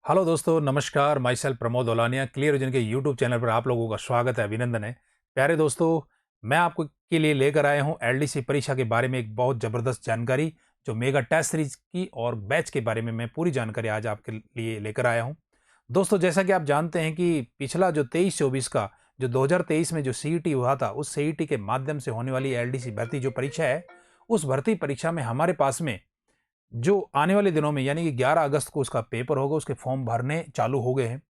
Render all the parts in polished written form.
Hello दोस्तों, नमस्कार। Myself Pramod Olaniya. Clear vision के यूट्यूब चैनल पर आप लोगों का स्वागत है, अभिनंदन है। प्यारे दोस्तों, मैं आपको के लिए लेकर आया हूं एलडीसी परीक्षा के बारे में एक बहुत ज़बरदस्त जानकारी, जो मेगा टेस्ट सीरीज की और बैच के बारे में मैं पूरी जानकारी आज आपके लिए लेकर आया हूं। दोस्तों, जैसा कि आप जानते हैं कि पिछला जो 23-24 का जो 2023 में जो सीईटी हुआ था, उस सीईटी के माध्यम से होने वाली एलडीसी भर्ती जो परीक्षा है, उस भर्ती परीक्षा में हमारे पास में जो आने वाले दिनों में यानी कि 11 अगस्त को उसका पेपर होगा, उसके फॉर्म भरने चालू हो गए हैं।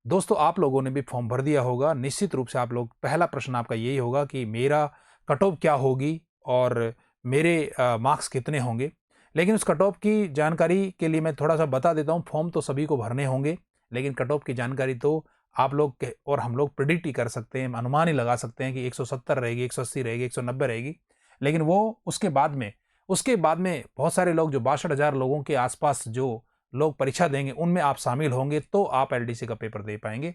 दोस्तों, आप लोगों ने भी फॉर्म भर दिया होगा। निश्चित रूप से आप लोग, पहला प्रश्न आपका यही होगा कि मेरा कट ऑफ क्या होगी और मेरे मार्क्स कितने होंगे। लेकिन उस कट ऑफ की जानकारी के लिए मैं थोड़ा सा बता देता हूँ। फॉर्म तो सभी को भरने होंगे, लेकिन कट ऑफ की जानकारी तो आप लोग और हम लोग प्रिडिक्ट ही कर सकते हैं, अनुमान ही लगा सकते हैं कि 170 रहेगी, 180 रहेगी, 190 रहेगी। लेकिन वो उसके बाद में बहुत सारे लोग, जो 62,000 लोगों के आसपास जो लोग परीक्षा देंगे, उनमें आप शामिल होंगे तो आप एलडीसी का पेपर दे पाएंगे।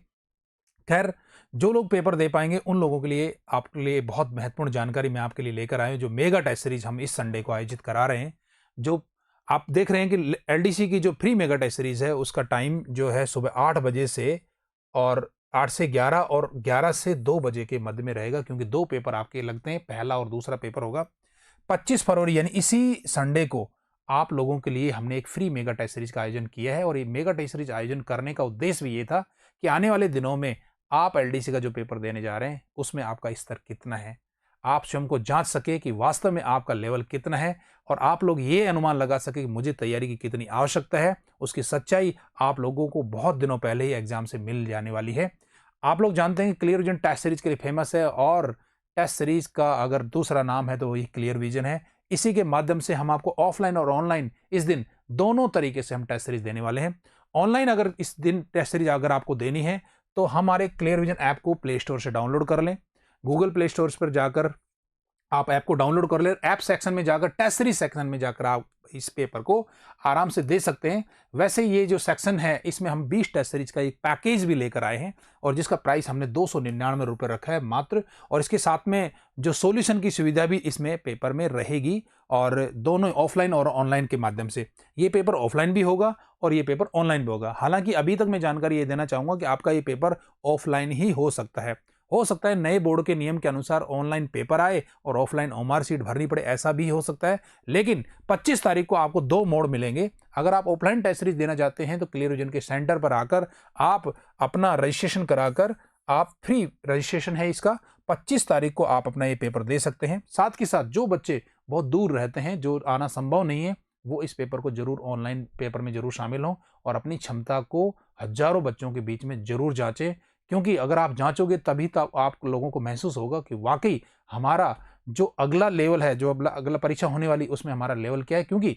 खैर, जो लोग पेपर दे पाएंगे उन लोगों के लिए, आपके लिए बहुत महत्वपूर्ण जानकारी मैं आपके लिए लेकर आया हूं। जो मेगा टेस्ट सीरीज हम इस संडे को आयोजित करा रहे हैं, जो आप देख रहे हैं कि एलडीसी की जो प्री मेगा टेस्ट सीरीज है, उसका टाइम जो है सुबह 8 बजे से और 8 से 11 और 11 से 2 बजे के मध्य में रहेगा, क्योंकि दो पेपर आपके लगते हैं। पहला और दूसरा पेपर होगा 25 फरवरी, यानी इसी संडे को आप लोगों के लिए हमने एक फ्री मेगा टेस्ट सीरीज का आयोजन किया है। और ये मेगा टेस्ट सीरीज आयोजन करने का उद्देश्य भी ये था कि आने वाले दिनों में आप एलडीसी का जो पेपर देने जा रहे हैं, उसमें आपका स्तर कितना है, आप स्वयं को जांच सके कि वास्तव में आपका लेवल कितना है, और आप लोग ये अनुमान लगा सके कि मुझे तैयारी की कितनी आवश्यकता है। उसकी सच्चाई आप लोगों को बहुत दिनों पहले ही एग्जाम से मिल जाने वाली है। आप लोग जानते हैं कि क्लियर विजन टेस्ट सीरीज के लिए फेमस है, और टेस्ट सीरीज का अगर दूसरा नाम है तो वही क्लियर विजन है। इसी के माध्यम से हम आपको ऑफलाइन और ऑनलाइन इस दिन दोनों तरीके से हम टेस्ट सीरीज देने वाले हैं। ऑनलाइन अगर इस दिन टेस्ट सीरीज अगर आपको देनी है, तो हमारे क्लियर विजन ऐप को प्ले स्टोर से डाउनलोड कर लें। गूगल प्ले स्टोर पर जाकर आप ऐप को डाउनलोड कर ले। ऐप सेक्शन में जाकर, टेस्ट सीरीज सेक्शन में जाकर आप इस पेपर को आराम से दे सकते हैं। वैसे ये जो सेक्शन है, इसमें हम 20 टेस्ट सीरीज का एक पैकेज भी लेकर आए हैं, और जिसका प्राइस हमने 299 रुपये रखा है मात्र। और इसके साथ में जो सॉल्यूशन की सुविधा भी इसमें पेपर में रहेगी, और दोनों ऑफलाइन और ऑनलाइन के माध्यम से। ये पेपर ऑफलाइन भी होगा और ये पेपर ऑनलाइन भी होगा। हालांकि अभी तक मैं जानकारी ये देना चाहूंगा कि आपका ये पेपर ऑफलाइन ही हो सकता है नए बोर्ड के नियम के अनुसार ऑनलाइन पेपर आए और ऑफलाइन ओमार सीट भरनी पड़े, ऐसा भी हो सकता है। लेकिन 25 तारीख को आपको दो मोड मिलेंगे। अगर आप ऑफलाइन टेस्ट सीरीज देना चाहते हैं, तो क्लियर विजन के सेंटर पर आकर आप अपना रजिस्ट्रेशन कराकर, आप फ्री रजिस्ट्रेशन है इसका, 25 तारीख को आप अपना ये पेपर दे सकते हैं। साथ के साथ जो बच्चे बहुत दूर रहते हैं, जो आना संभव नहीं है, वो इस पेपर को जरूर, ऑनलाइन पेपर में जरूर शामिल हों और अपनी क्षमता को हजारों बच्चों के बीच में जरूर जांचें। क्योंकि अगर आप जांचोगे तभी तो आप लोगों को महसूस होगा कि वाकई हमारा जो अगला लेवल है, जो अगला परीक्षा होने वाली, उसमें हमारा लेवल क्या है। क्योंकि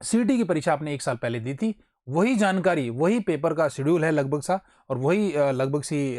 सीटी की परीक्षा आपने एक साल पहले दी थी, वही जानकारी, वही पेपर का शेड्यूल है लगभग सा, और वही लगभग सी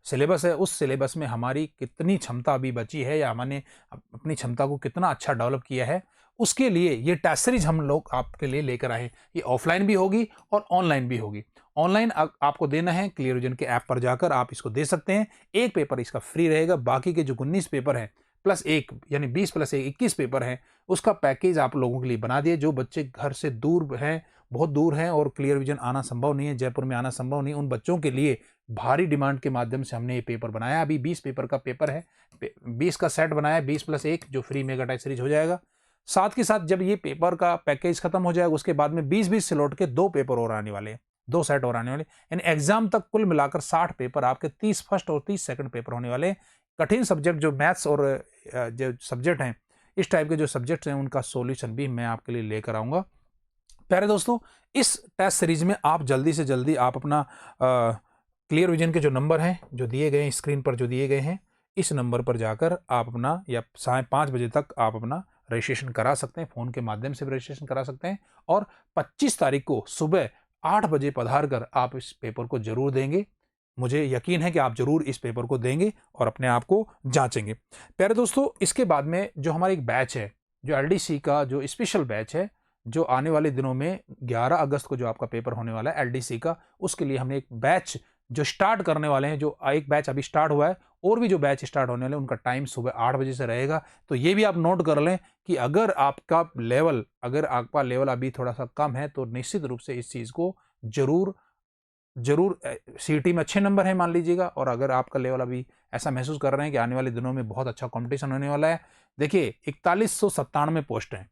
सिलेबस है। उस सिलेबस में हमारी कितनी क्षमता अभी बची है, या हमने अपनी क्षमता को कितना अच्छा डेवलप किया है, उसके लिए ये टेस्ट सीरीज हम लोग आपके लिए लेकर आए। ये ऑफलाइन भी होगी और ऑनलाइन भी होगी। ऑनलाइन आपको देना है, क्लियर विजन के ऐप पर जाकर आप इसको दे सकते हैं। एक पेपर इसका फ्री रहेगा। बाकी के जो 19 पेपर हैं प्लस एक, यानी 20 प्लस 1 21 पेपर हैं, उसका पैकेज आप लोगों के लिए बना दिए। जो बच्चे घर से दूर हैं, बहुत दूर हैं, और क्लियर विजन आना संभव नहीं है, जयपुर में आना संभव नहीं, उन बच्चों के लिए भारी डिमांड के माध्यम से हमने ये पेपर बनाया। अभी 20 पेपर का पेपर है, 20 का सेट बनाया, 20 प्लस 1 जो फ्री मेगा टेस्ट सीरीज हो जाएगा। साथ के साथ जब ये पेपर का पैकेज खत्म हो जाएगा, उसके बाद में 20-20 से लौट के दो पेपर और आने वाले हैं, दो सेट और आने वाले, यानी एग्जाम तक कुल मिलाकर 60 पेपर आपके, 30 फर्स्ट और 30 सेकंड पेपर होने वाले। कठिन सब्जेक्ट जो मैथ्स और जो सब्जेक्ट हैं, इस टाइप के जो सब्जेक्ट्स हैं, उनका सॉल्यूशन भी मैं आपके लिए लेकर आऊंगा। प्यारे दोस्तों, इस टेस्ट सीरीज में आप जल्दी से जल्दी आप अपना क्लियर विजन के जो नंबर हैं, जो दिए गए हैं स्क्रीन पर, जो दिए गए हैं, इस नंबर पर जाकर आप अपना, या 5:30 बजे तक आप अपना रजिस्ट्रेशन करा सकते हैं। फ़ोन के माध्यम से भी रजिस्ट्रेशन करा सकते हैं, और 25 तारीख को सुबह 8 बजे पधार कर आप इस पेपर को जरूर देंगे। मुझे यकीन है कि आप जरूर इस पेपर को देंगे और अपने आप को जांचेंगे। प्यारे दोस्तों, इसके बाद में जो हमारा एक बैच है, जो एलडीसी का जो स्पेशल बैच है, जो आने वाले दिनों में 11 अगस्त को जो आपका पेपर होने वाला है एलडीसी का, उसके लिए हमने एक बैच जो स्टार्ट करने वाले हैं। जो एक बैच अभी स्टार्ट हुआ है, और भी जो बैच स्टार्ट होने वाले हैं, उनका टाइम सुबह 8 बजे से रहेगा। तो ये भी आप नोट कर लें कि अगर आपका लेवल अभी थोड़ा सा कम है, तो निश्चित रूप से इस चीज़ को जरूर जरूर सीईटी में अच्छे नंबर हैं मान लीजिएगा, और अगर आपका लेवल अभी ऐसा महसूस कर रहे हैं कि आने वाले दिनों में बहुत अच्छा कंपटीशन होने वाला है, देखिए 4197 पोस्ट हैं।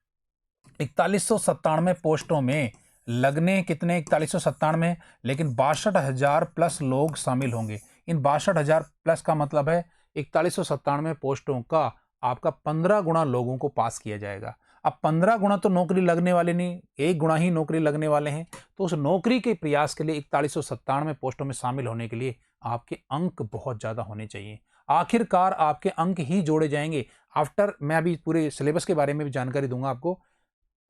4197 पोस्टों में लगने कितने 4197, लेकिन 62,000 प्लस लोग शामिल होंगे। इन 62,000 प्लस का मतलब है 4197 पोस्टों का आपका 15 गुना लोगों को पास किया जाएगा। अब 15 गुना तो नौकरी लगने वाले नहीं, 1 गुना ही नौकरी लगने वाले हैं। तो उस नौकरी के प्रयास के लिए 4197 पोस्टों में शामिल होने के लिए आपके अंक बहुत ज्यादा होने चाहिए। आखिरकार आपके अंक ही जोड़े जाएंगे आफ्टर। मैं अभी पूरे सिलेबस के बारे में भी जानकारी दूंगा आपको।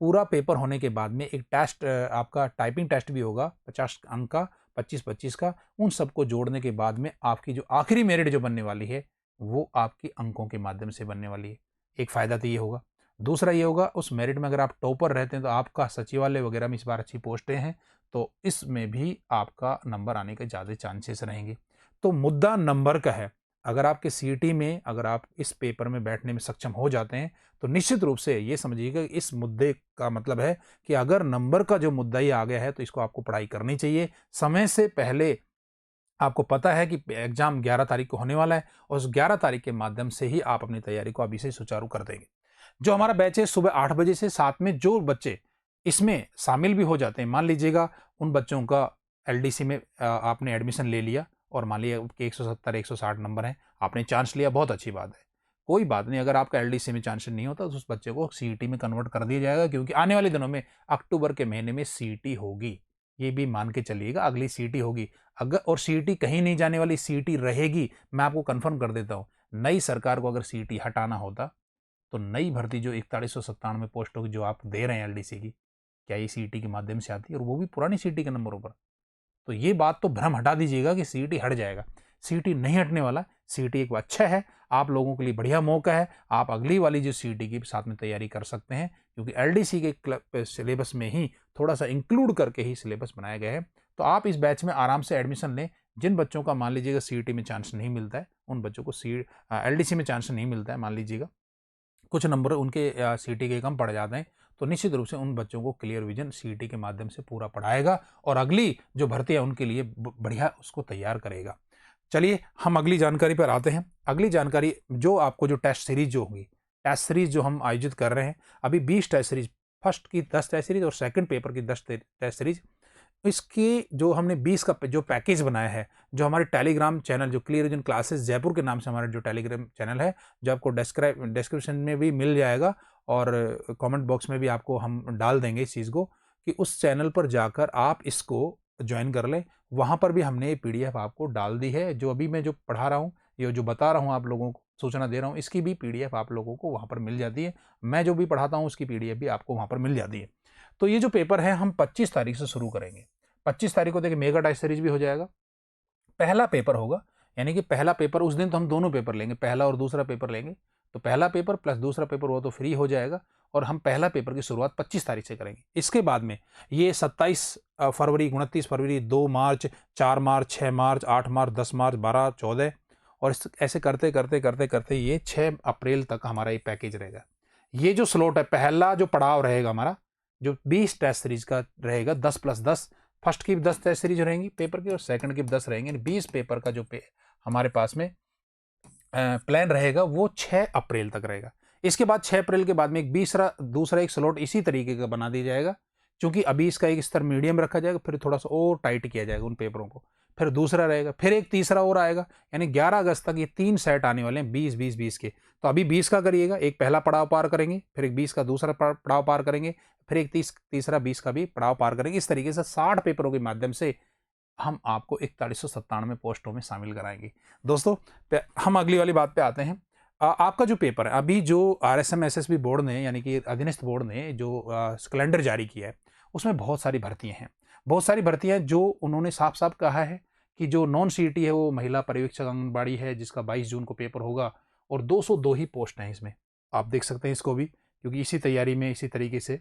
पूरा पेपर होने के बाद में एक टेस्ट, आपका टाइपिंग टेस्ट भी होगा 50 अंक का, 25-25 का। उन सबको जोड़ने के बाद में आपकी जो आखिरी मेरिट जो बनने वाली है वो आपके अंकों के माध्यम से बनने वाली है। एक फायदा तो ये होगा। दूसरा ये होगा, उस मेरिट में अगर आप टॉपर रहते हैं तो आपका सचिवालय वगैरह में इस बार अच्छी पोस्टें हैं, तो इसमें भी आपका नंबर आने के ज़्यादा चांसेस रहेंगे। तो मुद्दा नंबर का है। अगर आपके सीईटी में अगर आप इस पेपर में बैठने में सक्षम हो जाते हैं तो निश्चित रूप से ये समझिएगा इस मुद्दे का मतलब है कि अगर नंबर का जो मुद्दा ही आ गया है तो इसको आपको पढ़ाई करनी चाहिए समय से पहले। आपको पता है कि एग्जाम 11 तारीख को होने वाला है, और उस 11 तारीख के माध्यम से ही आप अपनी तैयारी को अभी से सुचारू कर देंगे। जो हमारा बैच है सुबह 8 बजे से, साथ में जो बच्चे इसमें शामिल भी हो जाते हैं, मान लीजिएगा उन बच्चों का एलडीसी में आपने एडमिशन ले लिया और मान लिया कि 170 160 नंबर हैं, आपने चांस लिया, बहुत अच्छी बात है। कोई बात नहीं, अगर आपका एलडीसी में चांस नहीं होता तो उस बच्चे को सीईटी में कन्वर्ट कर दिया जाएगा, क्योंकि आने वाले दिनों में अक्टूबर के महीने में सीईटी होगी। ये भी मान के चलिएगा, अगली सीईटी होगी। अगर और सीईटी कहीं नहीं जाने वाली, सीईटी रहेगी। मैं आपको कंफर्म कर देता हूँ, नई सरकार को अगर सीईटी हटाना होता तो नई भर्ती जो 4197 पोस्टों की जो आप दे रहे हैं एलडीसी की, क्या ये सीईटी के माध्यम से आती है, और वो भी पुरानी सीईटी के नंबरों पर? तो ये बात तो भ्रम हटा दीजिएगा कि सीईटी हट जाएगा। सीईटी नहीं हटने वाला। सीईटी एक अच्छा है, आप लोगों के लिए बढ़िया मौका है। आप अगली वाली जो सीईटी की साथ में तैयारी कर सकते हैं, क्योंकि एलडीसी के सिलेबस में ही थोड़ा सा इंक्लूड करके ही सिलेबस बनाया गया है। तो आप इस बैच में आराम से एडमिशन लें। जिन बच्चों का मान लीजिएगा सीईटी में चांस नहीं मिलता है, उन बच्चों को एलडीसी में चांस नहीं मिलता है, मान लीजिएगा कुछ नंबर उनके सीईटी के कम पड़ जाते हैं, तो निश्चित रूप से उन बच्चों को क्लियर विजन सीईटी के माध्यम से पूरा पढ़ाएगा और अगली जो भर्ती है उनके लिए बढ़िया उसको तैयार करेगा। चलिए हम अगली जानकारी पर आते हैं। अगली जानकारी जो आपको जो टेस्ट सीरीज जो होगी, टेस्ट सीरीज जो हम आयोजित कर रहे हैं अभी 20 टेस्ट सीरीज, फर्स्ट की 10 टेस्ट सीरीज और सेकंड पेपर की 10 टेस्ट सीरीज। इसकी जो हमने 20 का जो पैकेज बनाया है, जो हमारे टेलीग्राम चैनल जो क्लियर विजन क्लासेस जयपुर के नाम से हमारा जो टेलीग्राम चैनल है, जो आपको डिस्क्रिप्शन में भी मिल जाएगा और कमेंट बॉक्स में भी आपको हम डाल देंगे इस चीज़ को, कि उस चैनल पर जाकर आप इसको ज्वाइन कर लें। वहाँ पर भी हमने पीडीएफ आपको डाल दी है। जो अभी मैं जो पढ़ा रहा हूँ, ये जो बता रहा हूँ आप लोगों को, सूचना दे रहा हूँ, इसकी भी पीडीएफ आप लोगों को वहाँ पर मिल जाती है। मैं जो भी पढ़ाता हूँ उसकी पीडीएफ भी आपको वहाँ पर मिल जाती है। तो ये जो पेपर है हम 25 तारीख से शुरू करेंगे। 25 तारीख को देखिए मेगा टेस्ट सीरीज भी हो जाएगा। पहला पेपर होगा, यानी कि पहला पेपर उस दिन तो हम दोनों पेपर लेंगे, पहला और दूसरा पेपर लेंगे। तो पहला पेपर प्लस दूसरा पेपर वो तो फ्री हो जाएगा, और हम पहला पेपर की शुरुआत 25 तारीख से करेंगे। इसके बाद में ये 27 फरवरी, 29 फरवरी, 2 मार्च, 4 मार्च, 6 मार्च, 8 मार्च, 10 मार्च, 12, 14, और ऐसे करते करते करते करते ये 6 अप्रैल तक हमारा ये पैकेज रहेगा। ये जो स्लॉट है, पहला जो पड़ाव रहेगा हमारा, जो 20 टेस्ट सीरीज का रहेगा, 10+10, फर्स्ट की 10 टेस्ट सीरीज रहेंगी पेपर की और सेकंड की 10 रहेंगे। 20 पेपर का जो हमारे पास में प्लान रहेगा वो 6 अप्रैल तक रहेगा। इसके बाद 6 अप्रैल के बाद में एक दूसरा एक स्लॉट इसी तरीके का बना दिया जाएगा, क्योंकि अभी इसका एक स्तर मीडियम रखा जाएगा, फिर थोड़ा सा और टाइट किया जाएगा उन पेपरों को, फिर दूसरा रहेगा, फिर एक तीसरा और आएगा। यानी 11 अगस्त तक ये 3 सेट आने वाले हैं 20-20-20 के। तो अभी 20 का करिएगा, एक पहला पड़ाव पार करेंगे, फिर एक 20 का दूसरा पड़ाव पार करेंगे, फिर एक तीसरा 20 का भी पड़ाव पार करेंगे। इस तरीके से 60 पेपरों के माध्यम से हम आपको 4197 पोस्टों में शामिल कराएंगे। दोस्तों हम अगली वाली बात पे आते हैं। आपका जो पेपर है, अभी जो RSM SSB बोर्ड ने, यानी कि अधीनस्थ बोर्ड ने जो कैलेंडर जारी किया है, उसमें बहुत सारी भर्तियां हैं। बहुत सारी भर्तियां जो उन्होंने साफ साफ कहा है कि जो नॉन सीईटी है वो महिला पर्यवेक्षक आंगनबाड़ी है, जिसका 22 जून को पेपर होगा, और 202 ही पोस्ट हैं इसमें। आप देख सकते हैं इसको भी, क्योंकि इसी तैयारी में इसी तरीके से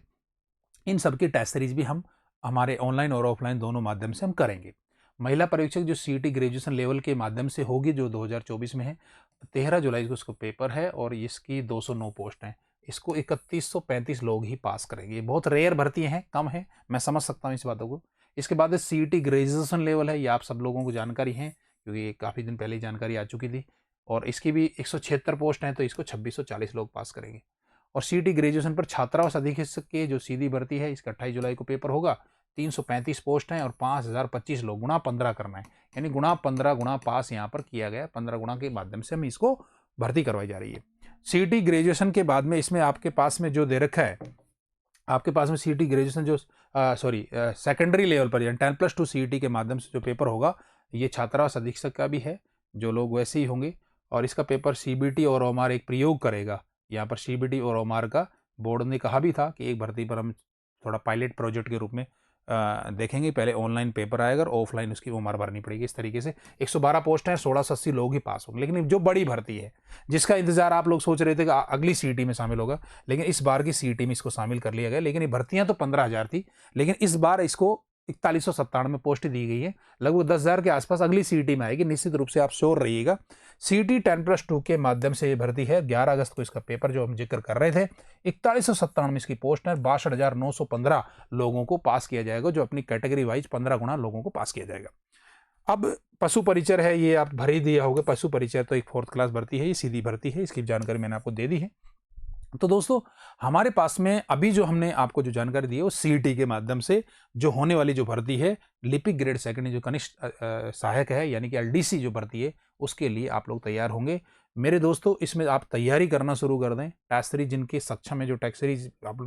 इन सबकी टेस्ट सीरीज भी हम हमारे ऑनलाइन और ऑफलाइन दोनों माध्यम से हम करेंगे। महिला पर्यवेक्षक जो सीईटी ग्रेजुएशन लेवल के माध्यम से होगी, जो 2024 में है, 13 जुलाई को इसको पेपर है, और इसकी 209 पोस्ट हैं। इसको 3135 लोग ही पास करेंगे। बहुत रेयर भर्ती हैं, कम है, मैं समझ सकता हूँ इस बातों को। इसके बाद CET ग्रेजुएशन लेवल है, ये आप सब लोगों को जानकारी है क्योंकि ये काफ़ी दिन पहले ही जानकारी आ चुकी थी। और इसकी भी 176 पोस्ट हैं, तो इसको 2640 लोग पास करेंगे। और CET ग्रेजुएशन पर छात्रावास अधीक्षक की जो सीधी भर्ती है, इसका 28 जुलाई को पेपर होगा। 335 पोस्ट हैं और 5025 लोग, गुणा 15 करना है, यानी गुणा 15 गुणा पास यहाँ पर किया गया। 15 गुणा के माध्यम से हम इसको भर्ती करवाई जा रही है। CET ग्रेजुएशन के बाद में इसमें आपके पास में जो दे रखा है, आपके पास में CET ग्रेजुएशन जो सेकेंडरी लेवल पर यानी 10+2 CET के माध्यम से जो पेपर होगा, ये छात्रावास अधीक्षक का भी है, जो लोग वैसे ही होंगे। और इसका पेपर CBT और OMR एक प्रयोग करेगा। यहाँ पर CBT और OMR का बोर्ड ने कहा भी था कि एक भर्ती पर हम थोड़ा पायलट प्रोजेक्ट के रूप में देखेंगे। पहले ऑनलाइन पेपर आएगा और ऑफलाइन उसकी OMR भरनी पड़ेगी। इस तरीके से 112 पोस्ट हैं, 1680 लोग ही पास होंगे। लेकिन जो बड़ी भर्ती है, जिसका इंतजार आप लोग सोच रहे थे कि अगली CET में शामिल होगा, लेकिन इस बार की CET में इसको शामिल कर लिया गया। लेकिन ये भर्तियां तो 15,000 थी, लेकिन इस बार इसको 4197 पोस्ट दी गई है, लगभग 10,000 के आसपास अगली CET में आएगी। निश्चित रूप से आप श्योर रहिएगा। CET 10+2 के माध्यम से ये भर्ती है। 11 अगस्त को इसका पेपर जो हम जिक्र कर रहे थे, 4197 में इसकी पोस्ट है। 62,915 लोगों को पास किया जाएगा, जो अपनी कैटेगरी वाइज 15 गुना लोगों को पास किया जाएगा। अब पशु परिचर है, ये आप भर ही दिया होगा। पशु परिचर तो एक 4th क्लास भर्ती है, ये सीधी भर्ती है, इसकी जानकारी मैंने आपको दे दी है। तो दोस्तों, हमारे पास में अभी जो हमने आपको जो जानकारी दी है, वो CET के माध्यम से जो होने वाली जो भर्ती है, लिपिक ग्रेड सेकंड जो कनिष्ठ सहायक है, यानी कि LDC जो भर्ती है, उसके लिए आप लोग तैयार होंगे। मेरे दोस्तों, इसमें आप तैयारी करना शुरू कर दें। टेस्ट सीरीज जिनके सक्षम है, जो टेस्ट सीरीज आप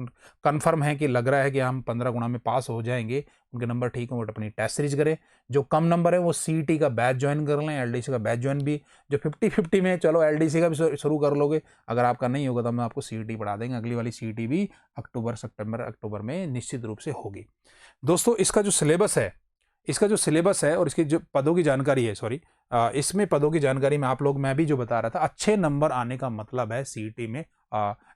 कन्फर्म है कि लग रहा है कि हम 15 गुना में पास हो जाएंगे, उनके नंबर ठीक हो, वो अपनी टेस्ट सीरीज करें। जो कम नंबर है वो CET का बैच ज्वाइन कर लें, LDC का बैच ज्वाइन भी। जो 50-50 में, चलो LDC का भी शुरू कर लोगे। अगर आपका नहीं होगा तो हम आपको CET पढ़ा देंगे। अगली वाली CET भी अक्टूबर में निश्चित रूप से होगी। दोस्तों, इसका जो सिलेबस है और इसके जो पदों की जानकारी है, इसमें पदों की जानकारी में आप लोग, मैं भी जो बता रहा था, अच्छे नंबर आने का मतलब है CET में,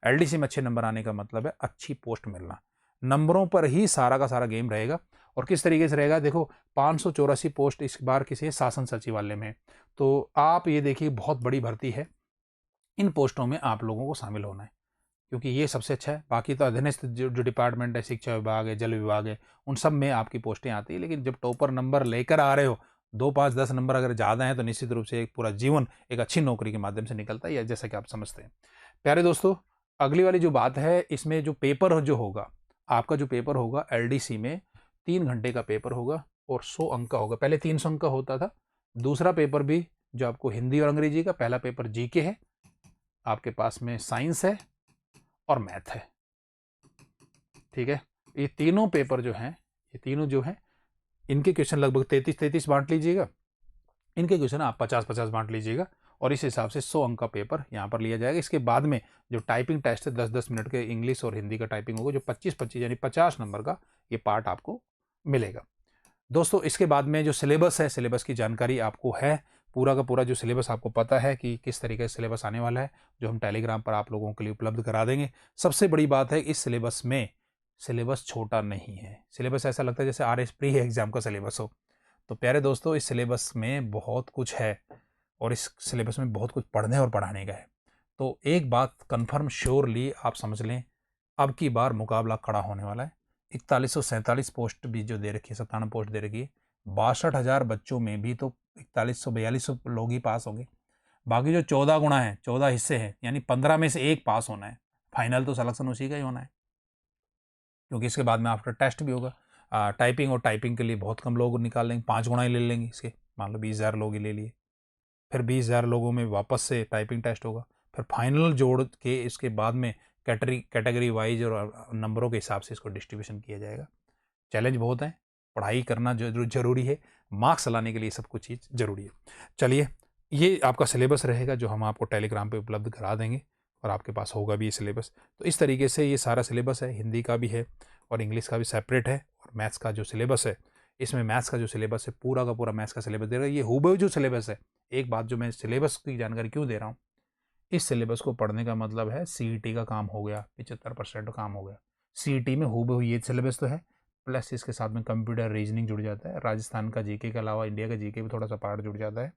LDC में अच्छे नंबर आने का मतलब है अच्छी पोस्ट मिलना। नंबरों पर ही सारा का सारा गेम रहेगा। और किस तरीके से रहेगा, देखो 584 पोस्ट इस बार किसी शासन सचिवालय में। तो आप ये देखिए, बहुत बड़ी भर्ती है। इन पोस्टों में आप लोगों को शामिल होना है, क्योंकि ये सबसे अच्छा है। बाकी तो अधीनस्थ जो डिपार्टमेंट है, शिक्षा विभाग है, जल विभाग है, उन सब में आपकी पोस्टें आती है। लेकिन जब टॉपर नंबर लेकर आ रहे हो, 2, 5, 10 नंबर अगर ज़्यादा हैं, तो निश्चित रूप से एक पूरा जीवन एक अच्छी नौकरी के माध्यम से निकलता है, या जैसा कि आप समझते हैं। प्यारे दोस्तों, अगली वाली जो बात है, इसमें जो पेपर जो होगा, आपका जो पेपर होगा LDC में 3 घंटे का पेपर होगा और 100 अंक का होगा। पहले 300 अंक का होता था। दूसरा पेपर भी जो आपको हिंदी और अंग्रेजी का, पहला पेपर GK है, आपके पास में साइंस है और मैथ है। ठीक है, ये तीनों पेपर जो हैं, ये तीनों जो हैं, इनके क्वेश्चन लगभग 33-33 बांट लीजिएगा। इनके क्वेश्चन आप 50-50 बांट लीजिएगा और इस हिसाब से 100 अंक का पेपर यहाँ पर लिया जाएगा। इसके बाद में जो टाइपिंग टेस्ट है, 10-10 मिनट के इंग्लिश और हिंदी का टाइपिंग होगा, जो 25-25 यानी 50 नंबर का ये पार्ट आपको मिलेगा। दोस्तों, इसके बाद में जो सिलेबस है, सिलेबस की जानकारी आपको है। पूरा का पूरा जो सिलेबस आपको पता है कि किस तरीके से सिलेबस आने वाला है, जो हम टेलीग्राम पर आप लोगों के लिए उपलब्ध करा देंगे। सबसे बड़ी बात है, इस सिलेबस में सिलेबस छोटा नहीं है। सिलेबस ऐसा लगता है जैसे RS प्री एग्जाम का सिलेबस हो। तो प्यारे दोस्तों, इस सिलेबस में बहुत कुछ है और इस सिलेबस में बहुत कुछ पढ़ने और पढ़ाने का है। तो एक बात कन्फर्म श्योरली आप समझ लें, अब की बार मुकाबला कड़ा होने वाला है। 4147 पोस्ट भी जो दे रखी है, 97 पोस्ट दे रखी है। 62,000 बच्चों में भी तो 4142 लोग ही पास होंगे। बाकी जो 14 गुणा है, 14 हिस्से हैं, यानी 15 में से एक पास होना है। फाइनल तो सिलेक्शन उसी का ही होना है, क्योंकि इसके बाद में आफ्टर टेस्ट भी होगा। टाइपिंग और टाइपिंग के लिए बहुत कम लोग निकाल लेंगे, 5 गुणा ही ले लेंगे इसके। मान लो 20,000 लोग ही ले लिए, फिर 20,000 लोगों में वापस से टाइपिंग टेस्ट होगा, फिर फाइनल जोड़ के इसके बाद में कैटेगरी वाइज और नंबरों के हिसाब से इसको डिस्ट्रीब्यूशन किया जाएगा। चैलेंज बहुत है, पढ़ाई करना जरूरी है, मार्क्स लाने के लिए सब कुछ चीज़ जरूरी है। चलिए, ये आपका सिलेबस रहेगा जो हम आपको टेलीग्राम पे उपलब्ध करा देंगे और आपके पास होगा भी ये सिलेबस। तो इस तरीके से ये सारा सिलेबस है, हिंदी का भी है और इंग्लिश का भी सेपरेट है। और मैथ्स का जो सिलेबस है, इसमें मैथ्स का जो सिलेबस है, पूरा का पूरा मैथ्स का सिलेबस दे रहा है। ये हूबहू जो सिलेबस है, एक बात जो मैं सिलेबस की जानकारी क्यों दे रहा हूँ, इस सिलेबस को पढ़ने का मतलब है CET का काम हो गया, 75% काम हो गया। CET में हूबहू ये सिलेबस तो है, प्लस इसके साथ में कंप्यूटर रीजनिंग जुड़ जाता है, राजस्थान का GK के अलावा इंडिया का GK भी थोड़ा सा पार्ट जुड़ जाता है,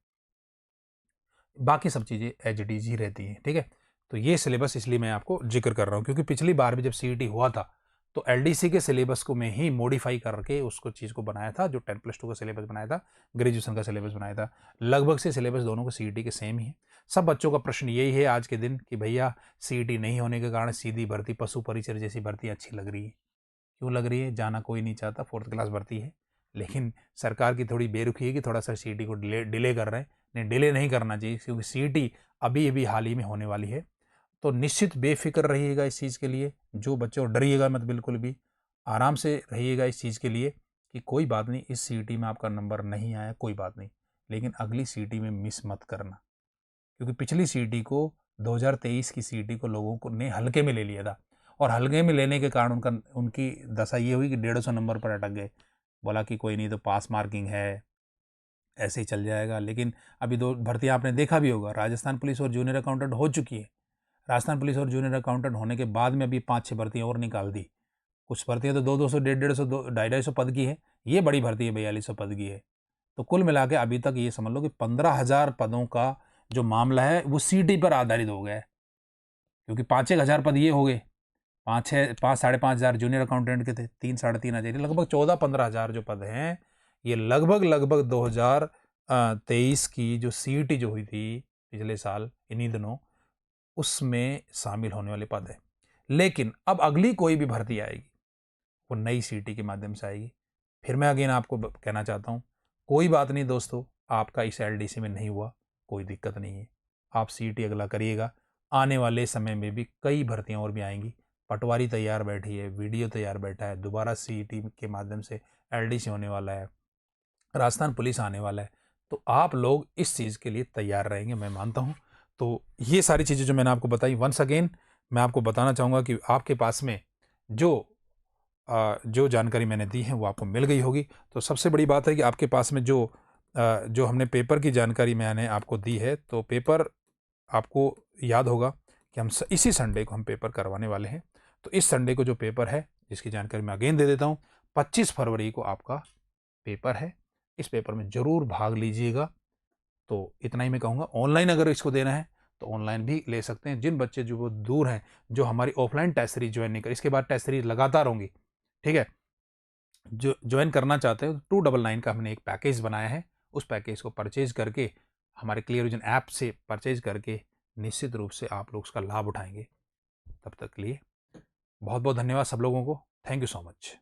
बाकी सब चीज़ें एज इट इज ही रहती हैं। ठीक है, तो ये सिलेबस इसलिए मैं आपको जिक्र कर रहा हूँ, क्योंकि पिछली बार भी जब CET हुआ था तो एलडीसी के सिलेबस को में ही मॉडिफाई करके उसको चीज़ को बनाया था, जो 10+2 का सिलेबस बनाया था, ग्रेजुएशन का सिलेबस बनाया था। लगभग से सिलेबस दोनों को सीईटी के सेम ही है। सब बच्चों का प्रश्न यही है आज के दिन कि भैया सीईटी नहीं होने के कारण सीधी भर्ती, पशु परिचर जैसी भर्ती अच्छी लग रही है। क्यों लग रही है? जाना कोई नहीं चाहता, 4th क्लास भर्ती है, लेकिन सरकार की थोड़ी बेरुखी है कि थोड़ा सा सीईटी को डिले कर रहे हैं। नहीं, डिले नहीं करना चाहिए, क्योंकि सीईटी अभी अभी हाल ही में होने वाली है। तो निश्चित बेफिक्र रहिएगा इस चीज़ के लिए, जो बच्चों डरिएगा मत बिल्कुल भी, आराम से रहिएगा इस चीज़ के लिए कि कोई बात नहीं, इस सीईटी में आपका नंबर नहीं आया कोई बात नहीं, लेकिन अगली सीईटी में मिस मत करना, क्योंकि पिछली सीईटी को 2023 की सीईटी को लोगों को ने हल्के में ले लिया था, और हल्के में लेने के कारण उनकी दशा ये हुई कि 150 नंबर पर अटक गए। बोला कि कोई नहीं, तो पास मार्किंग है, ऐसे ही चल जाएगा। लेकिन अभी 2 भर्तियाँ आपने देखा भी होगा, राजस्थान पुलिस और जूनियर अकाउंटेंट हो चुकी है। राजस्थान पुलिस और जूनियर अकाउंटेंट होने के बाद में अभी 5-6 भर्तियाँ और निकाल दी। कुछ भर्तियाँ तो 200-200, 150-150, 250-250 पद की है। ये बड़ी भर्ती है, 4200 पद की है। तो कुल मिला के अभी तक ये समझ लो कि 15,000 पदों का जो मामला है वो सीटी पर आधारित हो गया है, क्योंकि 5-1 हज़ार पद ये हो गए, 5-5.5 जूनियर अकाउंटेंट के थे, 3-3.5 हज़ार, लगभग 14-15 हज़ार जो पद हैं, ये लगभग 2023 की जो सीईटी जो हुई थी पिछले साल इन्हीं दिनों, उसमें शामिल होने वाले पद हैं। लेकिन अब अगली कोई भी भर्ती आएगी, वो नई सीईटी के माध्यम से आएगी। फिर मैं अगेन आपको कहना चाहता हूँ, कोई बात नहीं दोस्तों, आपका इस एलडीसी में नहीं हुआ, कोई दिक्कत नहीं है, आप सीईटी अगला करिएगा। आने वाले समय में भी कई भर्तियाँ और भी आएंगी। पटवारी तैयार बैठी है, वीडियो तैयार बैठा है, दोबारा सीईटी के माध्यम से एलडीसी होने वाला है, राजस्थान पुलिस आने वाला है। तो आप लोग इस चीज़ के लिए तैयार रहेंगे, मैं मानता हूँ। तो ये सारी चीज़ें जो मैंने आपको बताई, वंस अगेन मैं आपको बताना चाहूँगा कि आपके पास में जो जानकारी मैंने दी है वो आपको मिल गई होगी। तो सबसे बड़ी बात है कि आपके पास में जो हमने पेपर की जानकारी मैंने आपको दी है, तो पेपर आपको याद होगा कि इसी संडे को हम पेपर करवाने वाले हैं। तो इस संडे को जो पेपर है, जिसकी जानकारी मैं अगेन दे देता हूँ, 25 फरवरी को आपका पेपर है। इस पेपर में ज़रूर भाग लीजिएगा। तो इतना ही मैं कहूँगा। ऑनलाइन अगर इसको देना है तो ऑनलाइन भी ले सकते हैं। जिन बच्चे जो वो दूर हैं, जो हमारी ऑफलाइन टेस्ट सीरीज ज्वाइन नहीं कर, इसके बाद टेस्ट सीरीज लगातार होंगी, ठीक है, जो ज्वाइन करना चाहते हो, 299 का हमने एक पैकेज बनाया है। उस पैकेज को परचेज करके, हमारे क्लियर विजन ऐप से परचेज करके, निश्चित रूप से आप लोग उसका लाभ उठाएंगे। तब तक के लिए बहुत बहुत धन्यवाद सब लोगों को। Thank you so much.